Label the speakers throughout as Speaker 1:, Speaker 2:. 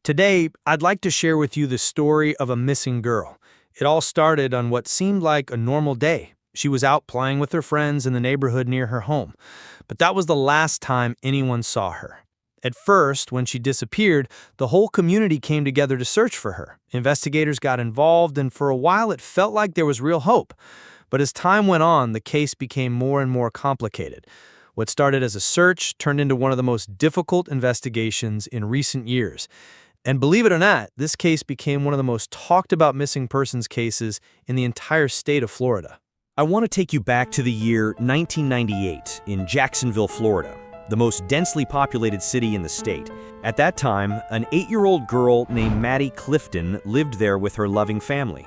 Speaker 1: Today, I'd like to share with you the story of a missing girl. It all started on what seemed like a normal day. She was out playing with her friends in the neighborhood near her home, but that was the last time anyone saw her. At first, when she disappeared, the whole community came together to search for her. Investigators got involved, and for a while it felt like there was real hope. But as time went on, the case became more and more complicated. What started as a search turned into one of the most difficult investigations in recent years. And believe it or not, this case became one of the most talked about missing persons cases in the entire state of Florida.
Speaker 2: I want to take you back to the year 1998 in Jacksonville, Florida, the most densely populated city in the state. At that time, an 8-year-old girl named Maddie Clifton lived there with her loving family.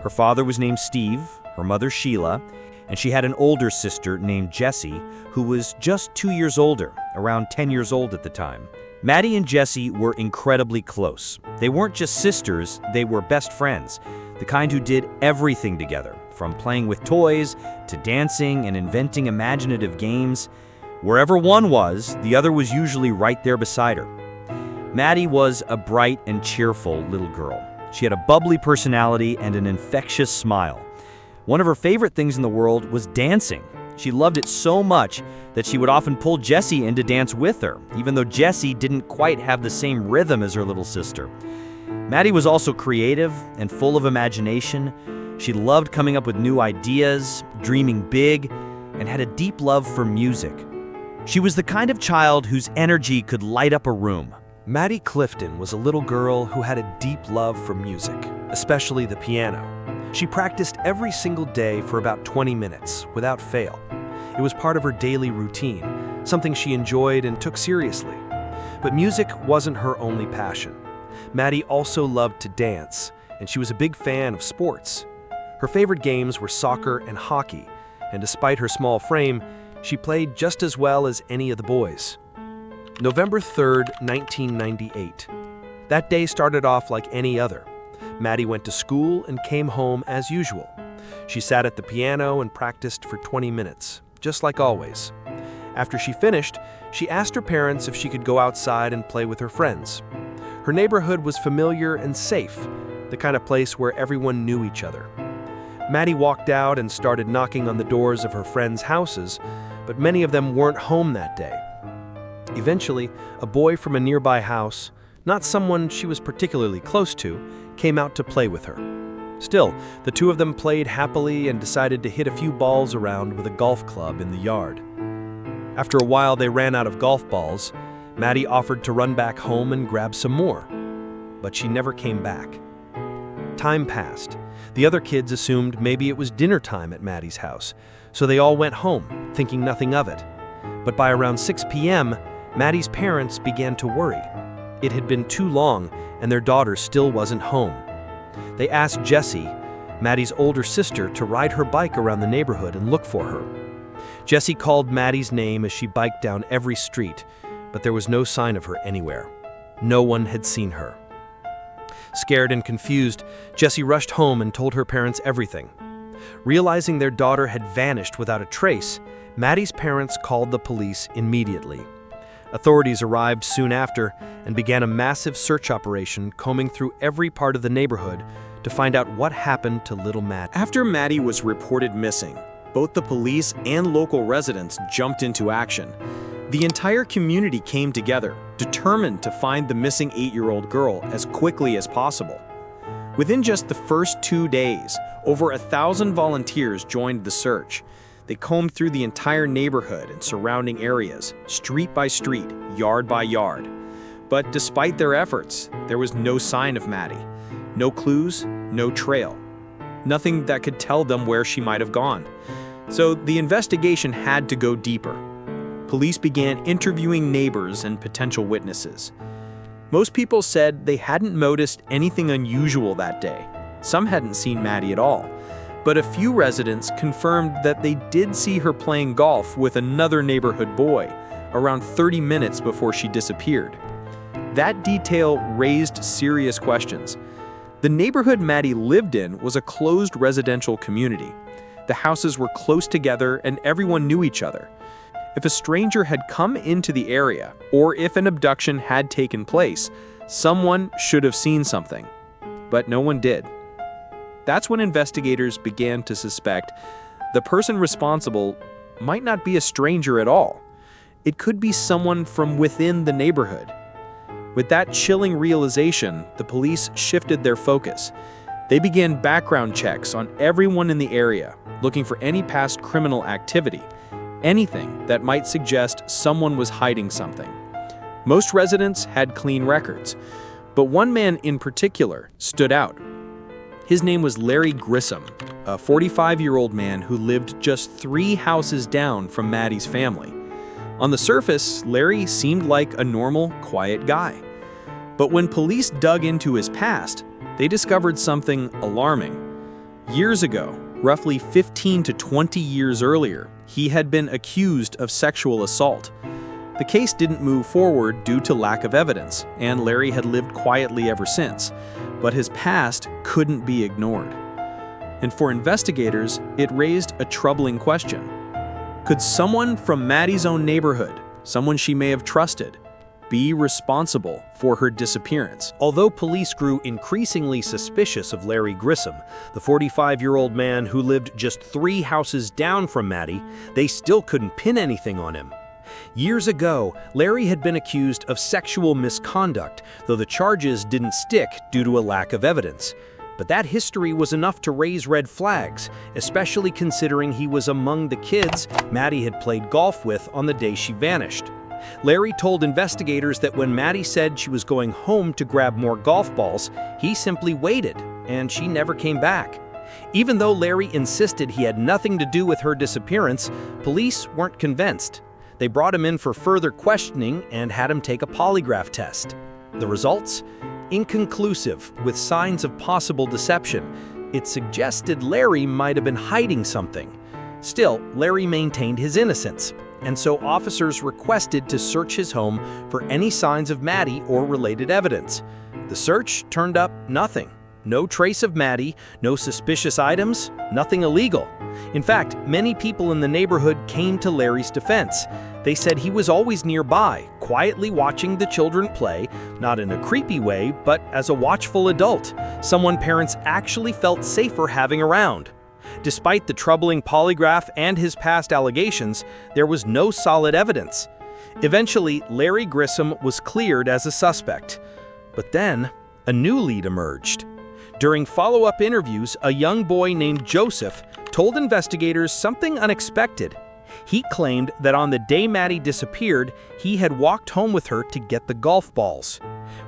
Speaker 2: Her father was named Steve, her mother Sheila, and she had an older sister named Jessie, who was just 2 years older, around 10 years old at the time. Maddie and Jessie were incredibly close. They weren't just sisters, they were best friends, the kind who did everything together, from playing with toys to dancing and inventing imaginative games. Wherever one was, the other was usually right there beside her. Maddie was a bright and cheerful little girl. She had a bubbly personality and an infectious smile. One of her favorite things in the world was dancing. She loved it so much that she would often pull Jessie in to dance with her, even though Jessie didn't quite have the same rhythm as her little sister. Maddie was also creative and full of imagination. She loved coming up with new ideas, dreaming big, and had a deep love for music. She was the kind of child whose energy could light up a room.
Speaker 3: Maddie Clifton was a little girl who had a deep love for music, especially the piano. She practiced every single day for about 20 minutes, without fail. It was part of her daily routine, something she enjoyed and took seriously. But music wasn't her only passion. Maddie also loved to dance, and she was a big fan of sports. Her favorite games were soccer and hockey, and despite her small frame, she played just as well as any of the boys. November 3rd, 1998. That day started off like any other. Maddie went to school and came home as usual. She sat at the piano and practiced for 20 minutes, just like always. After she finished, she asked her parents if she could go outside and play with her friends. Her neighborhood was familiar and safe, the kind of place where everyone knew each other. Maddie walked out and started knocking on the doors of her friends' houses, but many of them weren't home that day. Eventually, a boy from a nearby house, not someone she was particularly close to, came out to play with her. Still, the two of them played happily and decided to hit a few balls around with a golf club in the yard. After a while, they ran out of golf balls. Maddie offered to run back home and grab some more, but she never came back. Time passed. The other kids assumed maybe it was dinner time at Maddie's house, so they all went home, thinking nothing of it. But by around 6 p.m., Maddie's parents began to worry. It had been too long, and their daughter still wasn't home. They asked Jessie, Maddie's older sister, to ride her bike around the neighborhood and look for her. Jessie called Maddie's name as she biked down every street, but there was no sign of her anywhere. No one had seen her. Scared and confused, Jessie rushed home and told her parents everything. Realizing their daughter had vanished without a trace, Maddie's parents called the police immediately. Authorities arrived soon after and began a massive search operation combing through every part of the neighborhood to find out what happened to little Maddie.
Speaker 4: After Maddie was reported missing, both the police and local residents jumped into action. The entire community came together, determined to find the missing 8-year-old girl as quickly as possible. Within just the first 2 days, over 1,000 volunteers joined the search. They combed through the entire neighborhood and surrounding areas, street by street, yard by yard. But despite their efforts, there was no sign of Maddie. No clues, no trail. Nothing that could tell them where she might have gone. So the investigation had to go deeper. Police began interviewing neighbors and potential witnesses. Most people said they hadn't noticed anything unusual that day. Some hadn't seen Maddie at all. But a few residents confirmed that they did see her playing golf with another neighborhood boy around 30 minutes before she disappeared. That detail raised serious questions. The neighborhood Maddie lived in was a closed residential community. The houses were close together and everyone knew each other. If a stranger had come into the area, or if an abduction had taken place, Someone should have seen something, but no one did. That's when investigators began to suspect the person responsible might not be a stranger at all. It could be someone from within the neighborhood. With that chilling realization, the police shifted their focus. They began background checks on everyone in the area, looking for any past criminal activity, anything that might suggest someone was hiding something. Most residents had clean records, but one man in particular stood out. His name was Larry Grissom, a 45-year-old man who lived just 3 houses down from Maddie's family. On the surface, Larry seemed like a normal, quiet guy. But when police dug into his past, they discovered something alarming. Years ago, roughly 15 to 20 years earlier, he had been accused of sexual assault. The case didn't move forward due to lack of evidence, and Larry had lived quietly ever since. But his past couldn't be ignored. And for investigators, it raised a troubling question. Could someone from Maddie's own neighborhood, someone she may have trusted, be responsible for her disappearance?
Speaker 2: Although police grew increasingly suspicious of Larry Grissom, the 45-year-old man who lived just 3 houses down from Maddie, they still couldn't pin anything on him. Years ago, Larry had been accused of sexual misconduct, though the charges didn't stick due to a lack of evidence. But that history was enough to raise red flags, especially considering he was among the kids Maddie had played golf with on the day she vanished. Larry told investigators that when Maddie said she was going home to grab more golf balls, he simply waited, and she never came back. Even though Larry insisted he had nothing to do with her disappearance, police weren't convinced. They brought him in for further questioning and had him take a polygraph test. The results? Inconclusive, with signs of possible deception. It suggested Larry might have been hiding something. Still, Larry maintained his innocence, and so officers requested to search his home for any signs of Maddie or related evidence. The search turned up nothing. No trace of Maddie, no suspicious items, nothing illegal. In fact, many people in the neighborhood came to Larry's defense. They said he was always nearby, quietly watching the children play, not in a creepy way, but as a watchful adult, someone parents actually felt safer having around. Despite the troubling polygraph and his past allegations, there was no solid evidence. Eventually, Larry Grissom was cleared as a suspect. But then, a new lead emerged. During follow-up interviews, a young boy named Joseph told investigators something unexpected. He claimed that on the day Maddie disappeared, he had walked home with her to get the golf balls.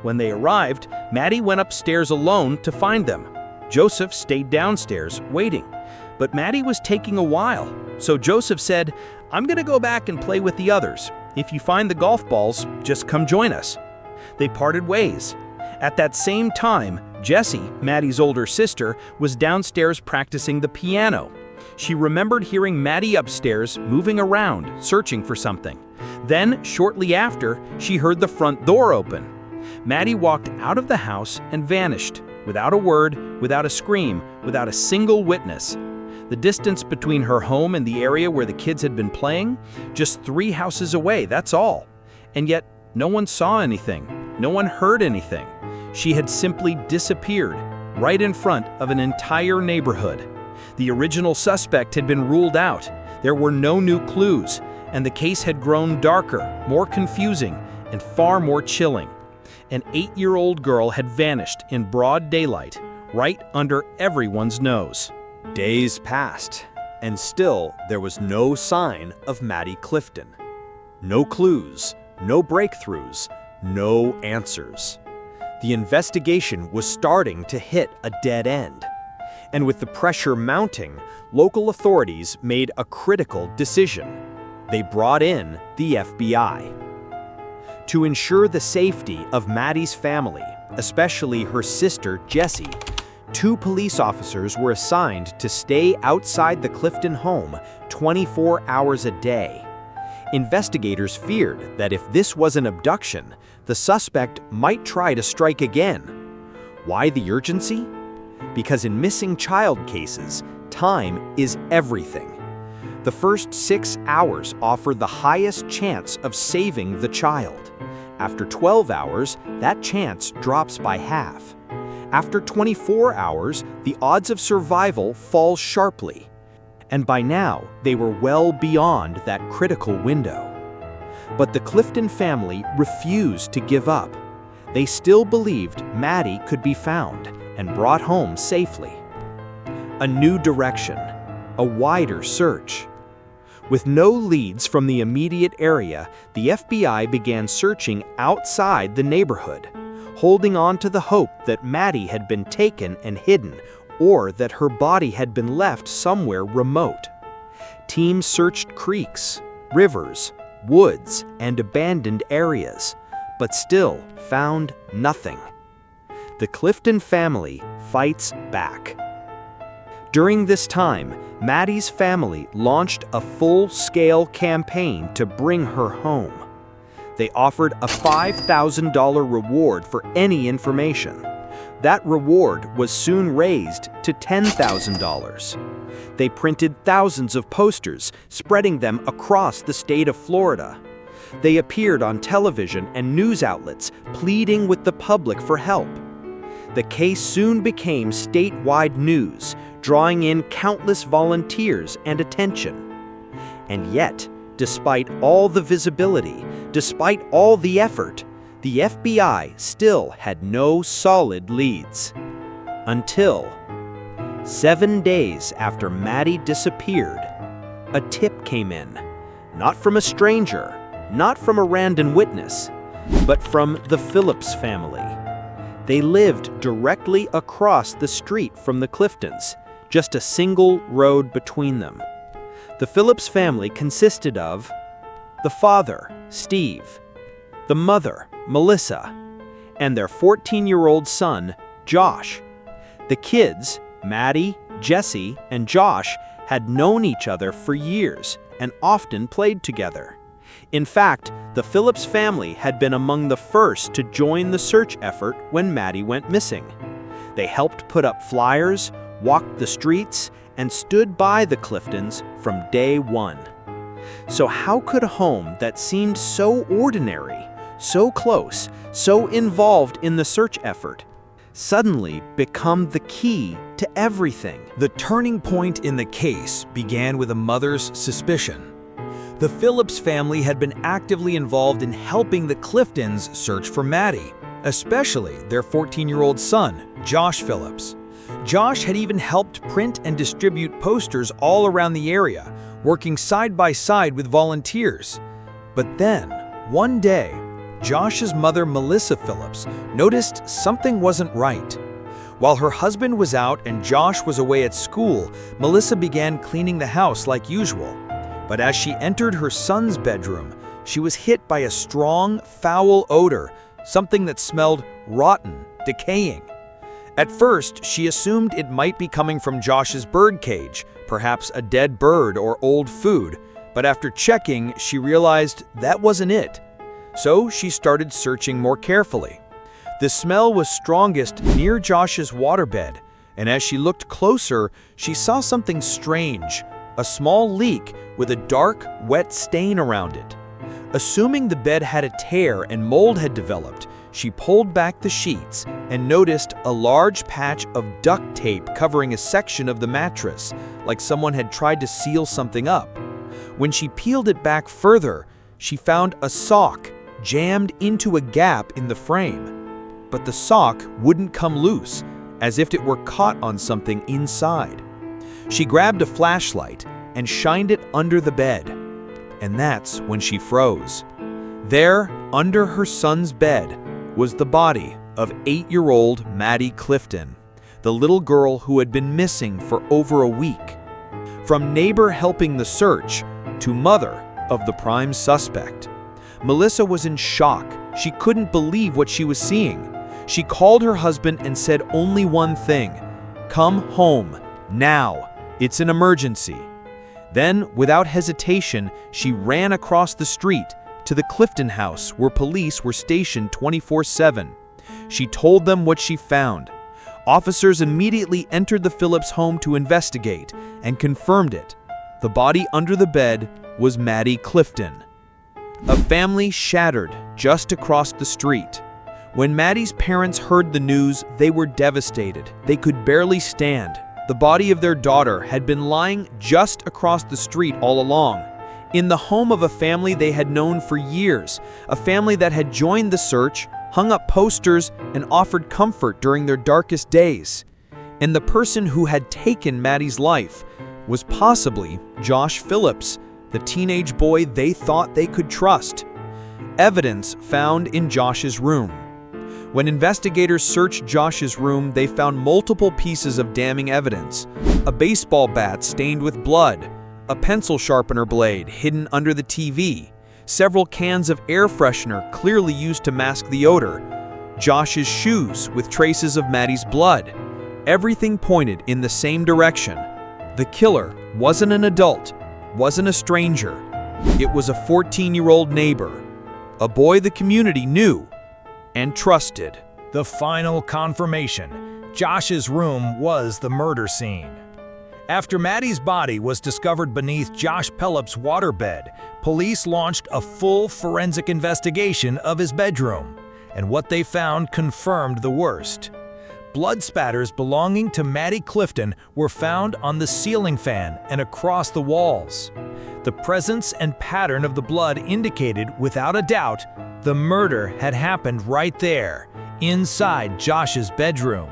Speaker 2: When they arrived, Maddie went upstairs alone to find them. Joseph stayed downstairs, waiting. But Maddie was taking a while, so Joseph said, "I'm gonna go back and play with the others. If you find the golf balls, just come join us." They parted ways. At that same time, Jessie, Maddie's older sister, was downstairs practicing the piano. She remembered hearing Maddie upstairs moving around, searching for something. Then, shortly after, she heard the front door open. Maddie walked out of the house and vanished, without a word, without a scream, without a single witness. The distance between her home and the area where the kids had been playing? Just 3 houses away, that's all. And yet, no one saw anything. No one heard anything. She had simply disappeared, right in front of an entire neighborhood. The original suspect had been ruled out. There were no new clues, and the case had grown darker, more confusing, and far more chilling. An 8-year-old girl had vanished in broad daylight, right under everyone's nose. Days passed, and still there was no sign of Maddie Clifton. No clues, no breakthroughs, no answers. The investigation was starting to hit a dead end. And with the pressure mounting, local authorities made a critical decision. They brought in the FBI. To ensure the safety of Maddie's family, especially her sister Jessie, 2 police officers were assigned to stay outside the Clifton home 24 hours a day. Investigators feared that if this was an abduction, the suspect might try to strike again. Why the urgency? Because in missing child cases, time is everything. The first 6 hours offer the highest chance of saving the child. After 12 hours, that chance drops by half. After 24 hours, the odds of survival fall sharply. And by now, they were well beyond that critical window. But the Clifton family refused to give up. They still believed Maddie could be found and brought home safely. A new direction, a wider search. With no leads from the immediate area, the FBI began searching outside the neighborhood, holding on to the hope that Maddie had been taken and hidden, or that her body had been left somewhere remote. Teams searched creeks, rivers, woods, and abandoned areas, but still found nothing. The Clifton family fights back. During this time, Maddie's family launched a full-scale campaign to bring her home. They offered a $5,000 reward for any information. That reward was soon raised to $10,000. They printed thousands of posters, spreading them across the state of Florida. They appeared on television and news outlets, pleading with the public for help. The case soon became statewide news, drawing in countless volunteers and attention. And yet, despite all the visibility, despite all the effort, the FBI still had no solid leads. Until 7 days after Maddie disappeared, a tip came in. Not from a stranger, not from a random witness, but from the Phillips family. They lived directly across the street from the Cliftons, just a single road between them. The Phillips family consisted of the father, Steve, the mother, Melissa, and their 14-year-old son, Josh. The kids, Maddie, Jesse, and Josh, had known each other for years and often played together. In fact, the Phillips family had been among the first to join the search effort when Maddie went missing. They helped put up flyers, walked the streets, and stood by the Cliftons from day one. So how could a home that seemed so ordinary, so close, so involved in the search effort, suddenly become the key to everything?
Speaker 3: The turning point in the case began with a mother's suspicion. The Phillips family had been actively involved in helping the Cliftons search for Maddie, especially their 14-year-old son, Josh Phillips. Josh had even helped print and distribute posters all around the area, working side by side with volunteers. But then, one day, Josh's mother, Melissa Phillips, noticed something wasn't right. While her husband was out and Josh was away at school, Melissa began cleaning the house like usual. But as she entered her son's bedroom, she was hit by a strong, foul odor, something that smelled rotten, decaying. At first, she assumed it might be coming from Josh's bird cage, perhaps a dead bird or old food, but after checking, she realized that wasn't it. So she started searching more carefully. The smell was strongest near Josh's waterbed, and as she looked closer, she saw something strange, a small leak with a dark, wet stain around it. Assuming the bed had a tear and mold had developed, she pulled back the sheets and noticed a large patch of duct tape covering a section of the mattress, like someone had tried to seal something up. When she peeled it back further, she found a sock jammed into a gap in the frame. But the sock wouldn't come loose, as if it were caught on something inside. She grabbed a flashlight and shined it under the bed. And that's when she froze. There, under her son's bed, was the body of 8-year-old Maddie Clifton, the little girl who had been missing for over a week. From neighbor helping the search to mother of the prime suspect, Melissa was in shock. She couldn't believe what she was seeing. She called her husband and said only one thing: "Come home, now. It's an emergency." Then, without hesitation, she ran across the street to the Clifton house where police were stationed 24/7. She told them what she found. Officers immediately entered the Phillips home to investigate and confirmed it. The body under the bed was Maddie Clifton.
Speaker 2: A family shattered just across the street. When Maddie's parents heard the news, they were devastated. They could barely stand. The body of their daughter had been lying just across the street all along, in the home of a family they had known for years, a family that had joined the search, hung up posters, and offered comfort during their darkest days. And the person who had taken Maddie's life was possibly Josh Phillips, the teenage boy they thought they could trust. Evidence found in Josh's room. When investigators searched Josh's room, they found multiple pieces of damning evidence: a baseball bat stained with blood, a pencil sharpener blade hidden under the TV, several cans of air freshener clearly used to mask the odor, Josh's shoes with traces of Maddie's blood. Everything pointed in the same direction. The killer wasn't an adult, wasn't a stranger. It was a 14-year-old neighbor, a boy the community knew and trusted.
Speaker 5: The final confirmation: Josh's room was the murder scene. After Maddie's body was discovered beneath Josh Phillips' waterbed, police launched a full forensic investigation of his bedroom, and what they found confirmed the worst. Blood spatters belonging to Maddie Clifton were found on the ceiling fan and across the walls. The presence and pattern of the blood indicated, without a doubt, the murder had happened right there, inside Josh's bedroom.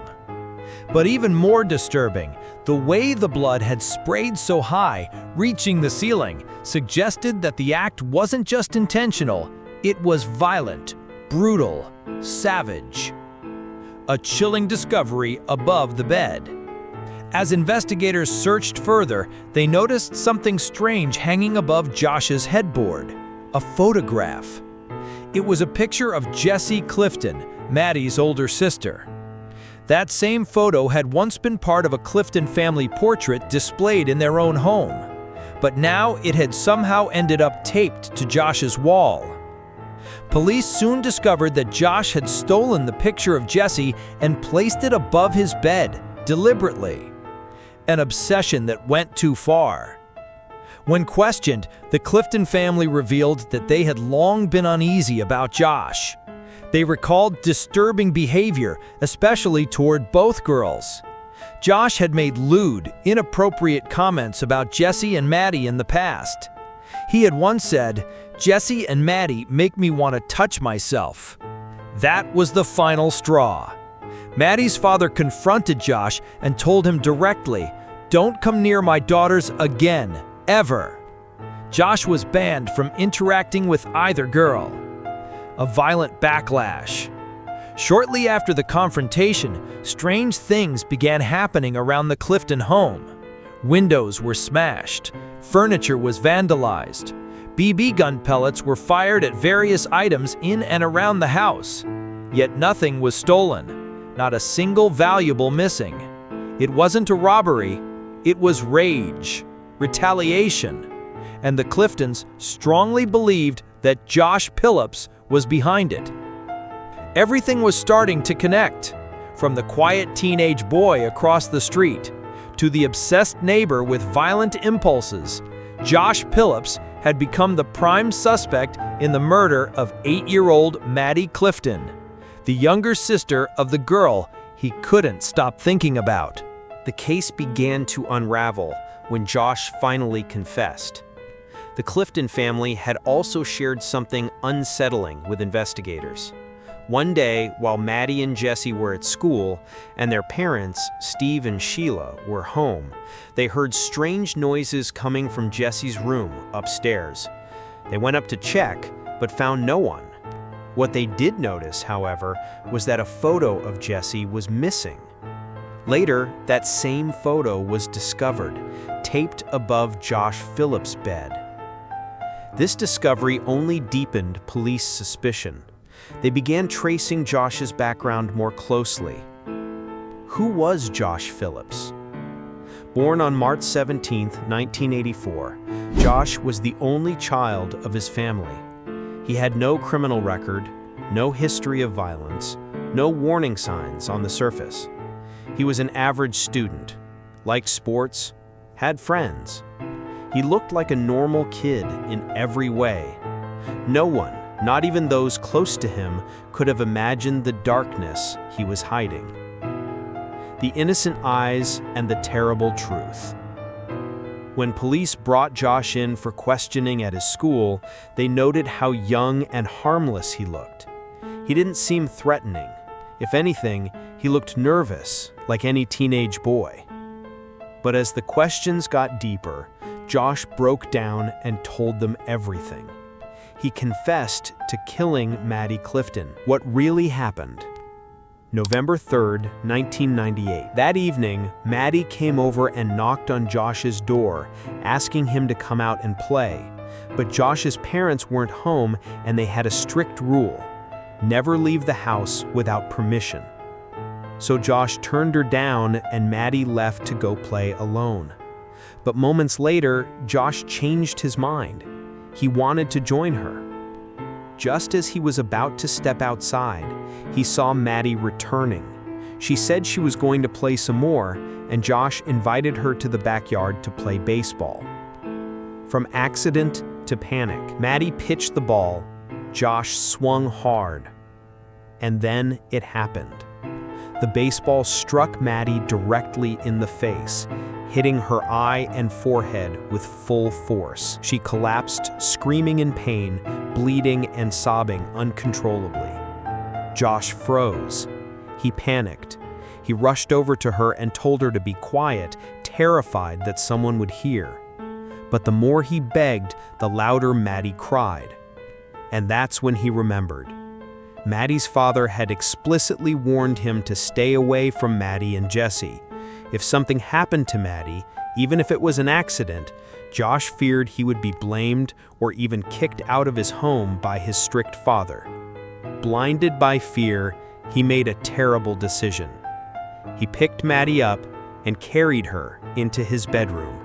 Speaker 5: But even more disturbing, the way the blood had sprayed so high, reaching the ceiling, suggested that the act wasn't just intentional, it was violent, brutal, savage. A chilling discovery above the bed. As investigators searched further, they noticed something strange hanging above Josh's headboard: a photograph. It was a picture of Jessie Clifton, Maddie's older sister. That same photo had once been part of a Clifton family portrait displayed in their own home, but now it had somehow ended up taped to Josh's wall. Police soon discovered that Josh had stolen the picture of Jessie and placed it above his bed, deliberately. An obsession that went too far. When questioned, the Clifton family revealed that they had long been uneasy about Josh. They recalled disturbing behavior, especially toward both girls. Josh had made lewd, inappropriate comments about Jessie and Maddie in the past. He had once said, "Jessie and Maddie make me want to touch myself." That was the final straw. Maddie's father confronted Josh and told him directly, "Don't come near my daughters again, ever." Josh was banned from interacting with either girl. A violent backlash. Shortly after the confrontation, strange things began happening around the Clifton home. Windows were smashed, furniture was vandalized, BB gun pellets were fired at various items in and around the house. Yet nothing was stolen, not a single valuable missing. It wasn't a robbery, it was rage, retaliation, and the Cliftons strongly believed that Josh Phillips was behind it. Everything was starting to connect, from the quiet teenage boy across the street to the obsessed neighbor with violent impulses. Josh Phillips had become the prime suspect in the murder of 8-year-old Maddie Clifton, the younger sister of the girl he couldn't stop thinking about.
Speaker 2: The case began to unravel when Josh finally confessed. The Clifton family had also shared something unsettling with investigators. One day, while Maddie and Jessie were at school and their parents, Steve and Sheila, were home, they heard strange noises coming from Jessie's room upstairs. They went up to check, but found no one. What they did notice, however, was that a photo of Jessie was missing. Later, that same photo was discovered, taped above Josh Phillips' bed. This discovery only deepened police suspicion. They began tracing Josh's background more closely. Who was Josh Phillips? Born on March 17, 1984, Josh was the only child of his family. He had no criminal record, no history of violence, no warning signs on the surface. He was an average student, liked sports, had friends. He looked like a normal kid in every way. No one, not even those close to him, could have imagined the darkness he was hiding. The innocent eyes and the terrible truth. When police brought Josh in for questioning at his school, they noted how young and harmless he looked. He didn't seem threatening. If anything, he looked nervous, like any teenage boy. But as the questions got deeper, Josh broke down and told them everything. He confessed to killing Maddie Clifton. What really happened? November 3rd, 1998. That evening, Maddie came over and knocked on Josh's door, asking him to come out and play. But Josh's parents weren't home and they had a strict rule: never leave the house without permission. So Josh turned her down and Maddie left to go play alone. But moments later, Josh changed his mind. He wanted to join her. Just as he was about to step outside, he saw Maddie returning. She said she was going to play some more, and Josh invited her to the backyard to play baseball. From accident to panic, Maddie pitched the ball. Josh swung hard. And then it happened. The baseball struck Maddie directly in the face, hitting her eye and forehead with full force. She collapsed, screaming in pain, bleeding and sobbing uncontrollably. Josh froze. He panicked. He rushed over to her and told her to be quiet, terrified that someone would hear. But the more he begged, the louder Maddie cried. And that's when he remembered. Maddie's father had explicitly warned him to stay away from Maddie and Jesse. If something happened to Maddie, even if it was an accident, Josh feared he would be blamed or even kicked out of his home by his strict father. Blinded by fear, he made a terrible decision. He picked Maddie up and carried her into his bedroom.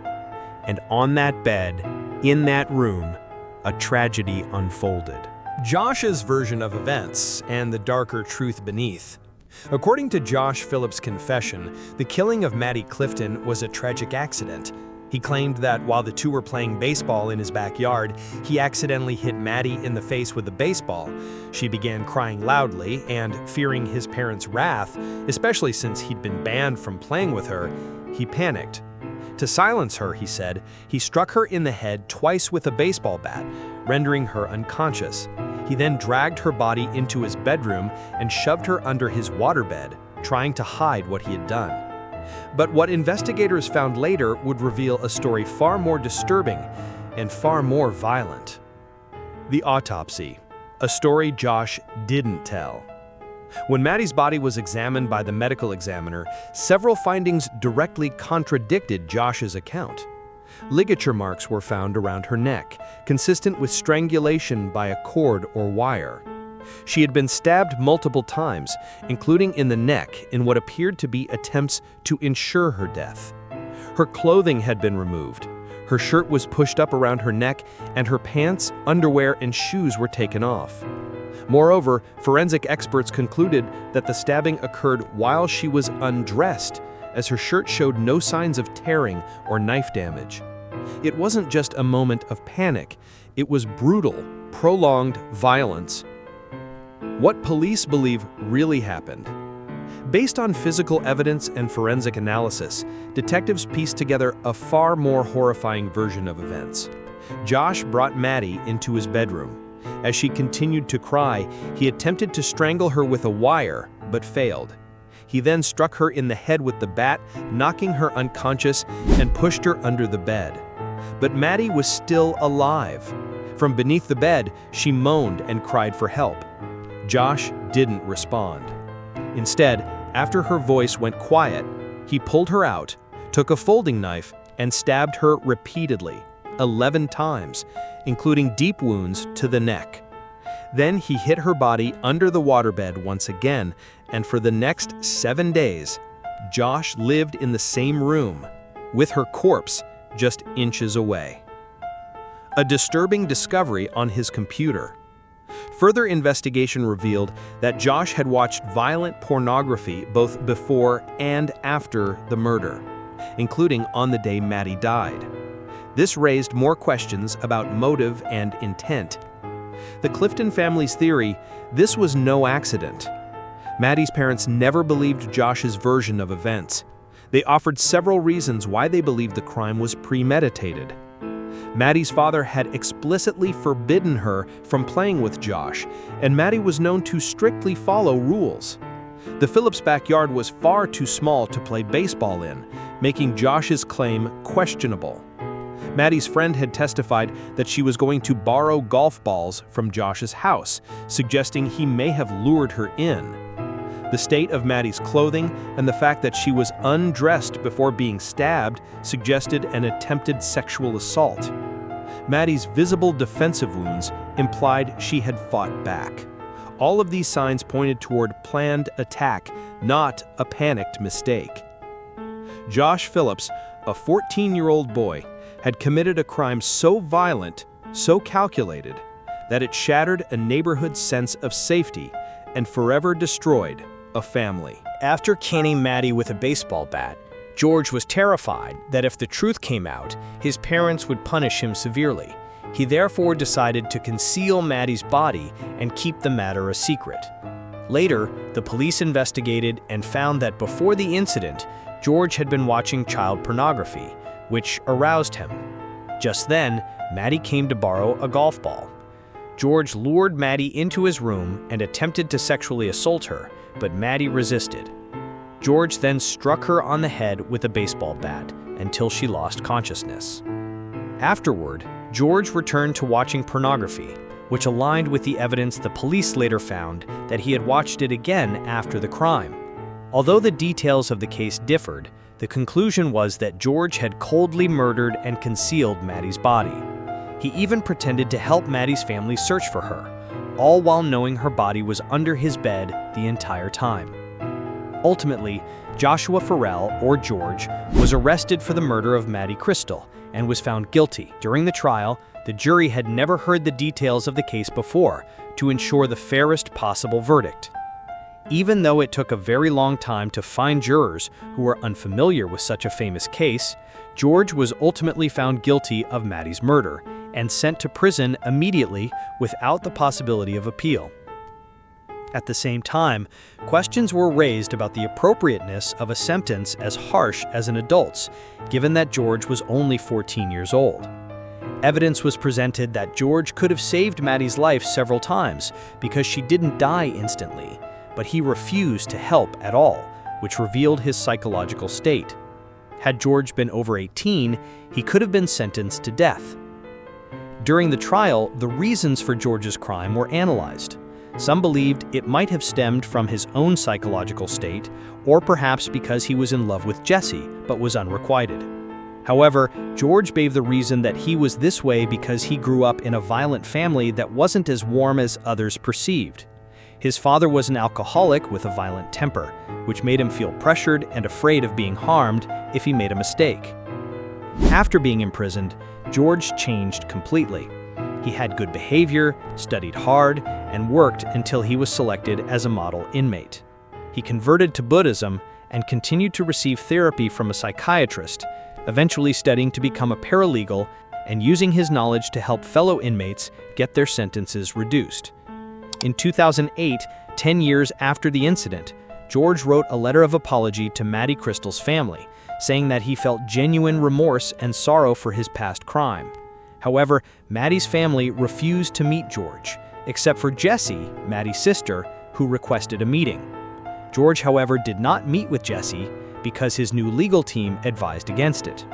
Speaker 2: And on that bed, in that room, a tragedy unfolded.
Speaker 3: Josh's version of events and the darker truth beneath. According to Josh Phillips' confession, the killing of Maddie Clifton was a tragic accident. He claimed that while the two were playing baseball in his backyard, he accidentally hit Maddie in the face with a baseball. She began crying loudly, and fearing his parents' wrath, especially since he'd been banned from playing with her, he panicked. To silence her, he said, he struck her in the head twice with a baseball bat, rendering her unconscious. He then dragged her body into his bedroom and shoved her under his waterbed, trying to hide what he had done. But what investigators found later would reveal a story far more disturbing and far more violent. The autopsy, a story Josh didn't tell. When Maddie's body was examined by the medical examiner, several findings directly contradicted Josh's account. Ligature marks were found around her neck, consistent with strangulation by a cord or wire. She had been stabbed multiple times, including in the neck, in what appeared to be attempts to ensure her death. Her clothing had been removed. Her shirt was pushed up around her neck, and her pants, underwear, and shoes were taken off. Moreover, forensic experts concluded that the stabbing occurred while she was undressed, as her shirt showed no signs of tearing or knife damage. It wasn't just a moment of panic, it was brutal, prolonged violence. What police believe really happened. Based on physical evidence and forensic analysis, detectives pieced together a far more horrifying version of events. Josh brought Maddie into his bedroom. As she continued to cry, he attempted to strangle her with a wire, but failed. He then struck her in the head with the bat, knocking her unconscious, and pushed her under the bed. But Maddie was still alive. From beneath the bed, she moaned and cried for help. Josh didn't respond. Instead, after her voice went quiet, he pulled her out, took a folding knife, and stabbed her repeatedly, 11 times, including deep wounds to the neck. Then he hid her body under the waterbed once again, and for the next 7 days, Josh lived in the same room, with her corpse just inches away. A disturbing discovery on his computer. Further investigation revealed that Josh had watched violent pornography both before and after the murder, including on the day Maddie died. This raised more questions about motive and intent. The Clifton family's theory, this was no accident. Maddie's parents never believed Josh's version of events. They offered several reasons why they believed the crime was premeditated. Maddie's father had explicitly forbidden her from playing with Josh, and Maddie was known to strictly follow rules. The Phillips' backyard was far too small to play baseball in, making Josh's claim questionable. Maddie's friend had testified that she was going to borrow golf balls from Josh's house, suggesting he may have lured her in. The state of Maddie's clothing and the fact that she was undressed before being stabbed suggested an attempted sexual assault. Maddie's visible defensive wounds implied she had fought back. All of these signs pointed toward planned attack, not a panicked mistake. Josh Phillips, a 14-year-old boy, had committed a crime so violent, so calculated, that it shattered a neighborhood's sense of safety and forever destroyed a family.
Speaker 2: After caning Maddie with a baseball bat, George was terrified that if the truth came out, his parents would punish him severely. He therefore decided to conceal Maddie's body and keep the matter a secret. Later, the police investigated and found that before the incident, George had been watching child pornography, which aroused him. Just then, Maddie came to borrow a golf ball. George lured Maddie into his room and attempted to sexually assault her, but Maddie resisted. George then struck her on the head with a baseball bat until she lost consciousness. Afterward, George returned to watching pornography, which aligned with the evidence the police later found that he had watched it again after the crime. Although the details of the case differed, the conclusion was that George had coldly murdered and concealed Maddie's body. He even pretended to help Maddie's family search for her, all while knowing her body was under his bed the entire time. Ultimately, Joshua Farrell, or George, was arrested for the murder of Maddie Crystal and was found guilty. During the trial, the jury had never heard the details of the case before to ensure the fairest possible verdict. Even though it took a very long time to find jurors who were unfamiliar with such a famous case, George was ultimately found guilty of Maddie's murder and sent to prison immediately without the possibility of appeal. At the same time, questions were raised about the appropriateness of a sentence as harsh as an adult's, given that George was only 14 years old. Evidence was presented that George could have saved Maddie's life several times because she didn't die instantly, but he refused to help at all, which revealed his psychological state. Had George been over 18, he could have been sentenced to death. During the trial, the reasons for George's crime were analyzed. Some believed it might have stemmed from his own psychological state, or perhaps because he was in love with Jessie, but was unrequited. However, George gave the reason that he was this way because he grew up in a violent family that wasn't as warm as others perceived. His father was an alcoholic with a violent temper, which made him feel pressured and afraid of being harmed if he made a mistake. After being imprisoned, George changed completely. He had good behavior, studied hard, and worked until he was selected as a model inmate. He converted to Buddhism and continued to receive therapy from a psychiatrist, eventually studying to become a paralegal and using his knowledge to help fellow inmates get their sentences reduced. In 2008, 10 years after the incident, George wrote a letter of apology to Maddie Crystal's family, saying that he felt genuine remorse and sorrow for his past crime. However, Maddie's family refused to meet George, except for Jessie, Maddie's sister, who requested a meeting. George, however, did not meet with Jessie because his new legal team advised against it.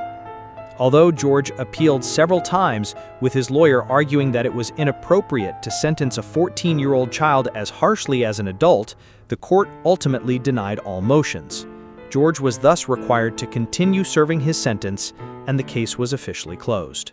Speaker 2: Although George appealed several times, with his lawyer arguing that it was inappropriate to sentence a 14-year-old child as harshly as an adult, the court ultimately denied all motions. George was thus required to continue serving his sentence, and the case was officially closed.